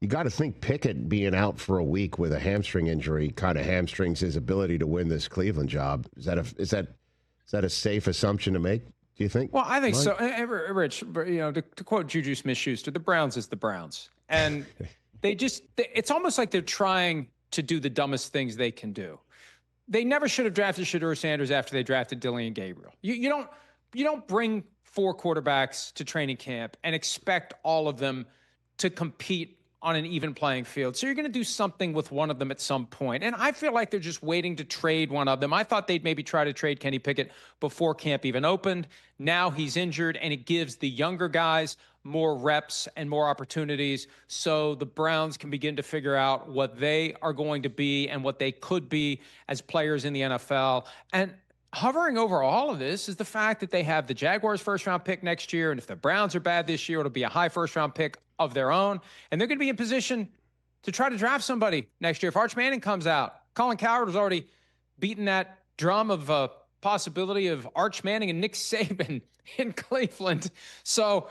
You got to think Pickett being out for a week with a hamstring injury kind of hamstrings his ability to win this Cleveland job. Is that a safe assumption to make? Do you think? Well, I think Mike? so. Rich, to quote Juju Smith-Schuster, the Browns is the Browns. And it's almost like they're trying to do the dumbest things they can do. They never should have drafted Shedeur Sanders after they drafted Dillian Gabriel. You don't bring 4 quarterbacks to training camp and expect all of them to compete on an even playing field. So you're going to do something with one of them at some point. And I feel like they're just waiting to trade one of them. I thought they'd maybe try to trade Kenny Pickett before camp even opened. Now he's injured, and it gives the younger guys more reps and more opportunities so the Browns can begin to figure out what they are going to be and what they could be as players in the NFL. And hovering over all of this is the fact that they have the Jaguars first-round pick next year, and if the Browns are bad this year, it'll be a high first-round pick of their own, and they're going to be in position to try to draft somebody next year. If Arch Manning comes out, Colin Cowherd has already beaten that drum of possibility of Arch Manning and Nick Saban in Cleveland. So,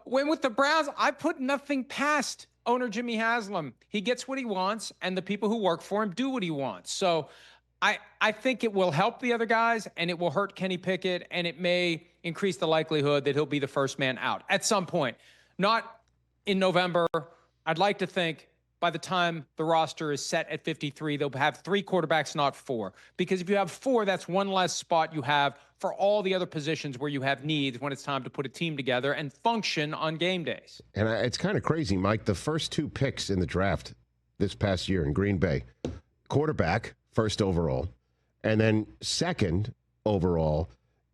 when with the Browns, I put nothing past owner Jimmy Haslam. He gets what he wants, and the people who work for him do what he wants. So I think it will help the other guys, and it will hurt Kenny Pickett, and it may increase the likelihood that he'll be the first man out at some point. Not in November. I'd like to think by the time the roster is set at 53, they'll have 3 quarterbacks, not 4. Because if you have 4, that's one less spot you have for all the other positions where you have needs when it's time to put a team together and function on game days. And it's kind of crazy, Mike. The first 2 picks in the draft this past year in Green Bay, quarterback, first overall, and then second overall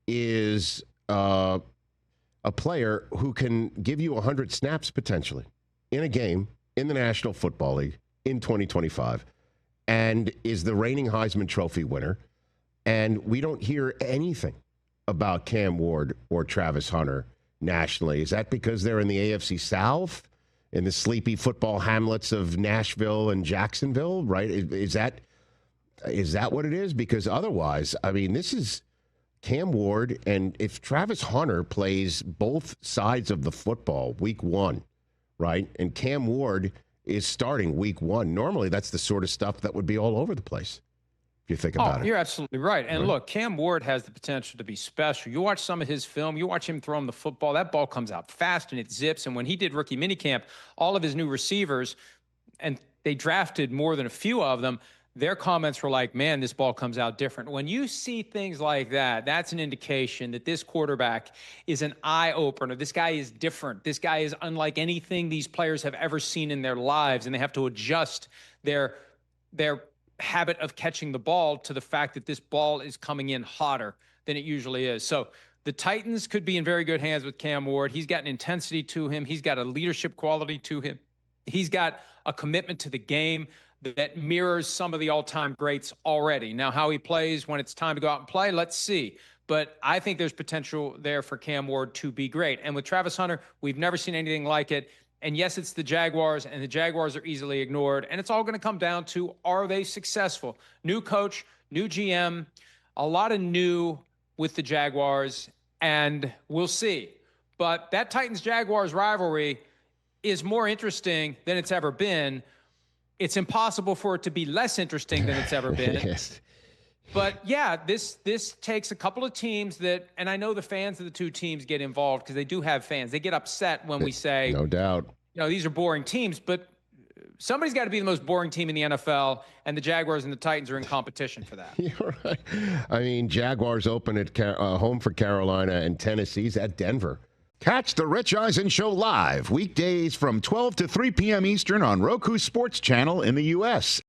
is a player who can give you 100 snaps potentially in a game in the National Football League in 2025 and is the reigning Heisman Trophy winner. And we don't hear anything about Cam Ward or Travis Hunter nationally. Is that because they're in the AFC South, in the sleepy football hamlets of Nashville and Jacksonville, right? Is that what it is? Because otherwise, I mean, this is Cam Ward, and if Travis Hunter plays both sides of the football week 1, right, and Cam Ward is starting week 1, normally that's the sort of stuff that would be all over the place, if you think about it. You're absolutely right. And look, Cam Ward has the potential to be special. You watch some of his film, you watch him throw him the football, that ball comes out fast and it zips. And when he did rookie minicamp, all of his new receivers, and they drafted more than a few of them, their comments were like, man, this ball comes out different. When you see things like that, that's an indication that this quarterback is an eye-opener. This guy is different. This guy is unlike anything these players have ever seen in their lives, and they have to adjust their habit of catching the ball to the fact that this ball is coming in hotter than it usually is. So the Titans could be in very good hands with Cam Ward. He's got an intensity to him. He's got a leadership quality to him. He's got a commitment to the game that mirrors some of the all-time greats already. Now, how he plays when it's time to go out and play, let's see. But I think there's potential there for Cam Ward to be great. And with Travis Hunter, we've never seen anything like it. And yes, it's the Jaguars, and the Jaguars are easily ignored. And it's all going to come down to, are they successful? New coach, new GM, a lot of new with the Jaguars, and we'll see. But that Titans-Jaguars rivalry is more interesting than it's ever been. It's impossible for it to be less interesting than it's ever been. Yes. But yeah, this takes a couple of teams that, and I know the fans of the 2 teams get involved because they do have fans. They get upset when we say, no doubt, these are boring teams, but somebody's got to be the most boring team in the NFL, and the Jaguars and the Titans are in competition for that. You're right. I mean, Jaguars open at home for Carolina, and Tennessee's at Denver. Catch the Rich Eisen Show live weekdays from 12 to 3 p.m. Eastern on Roku Sports Channel in the U.S.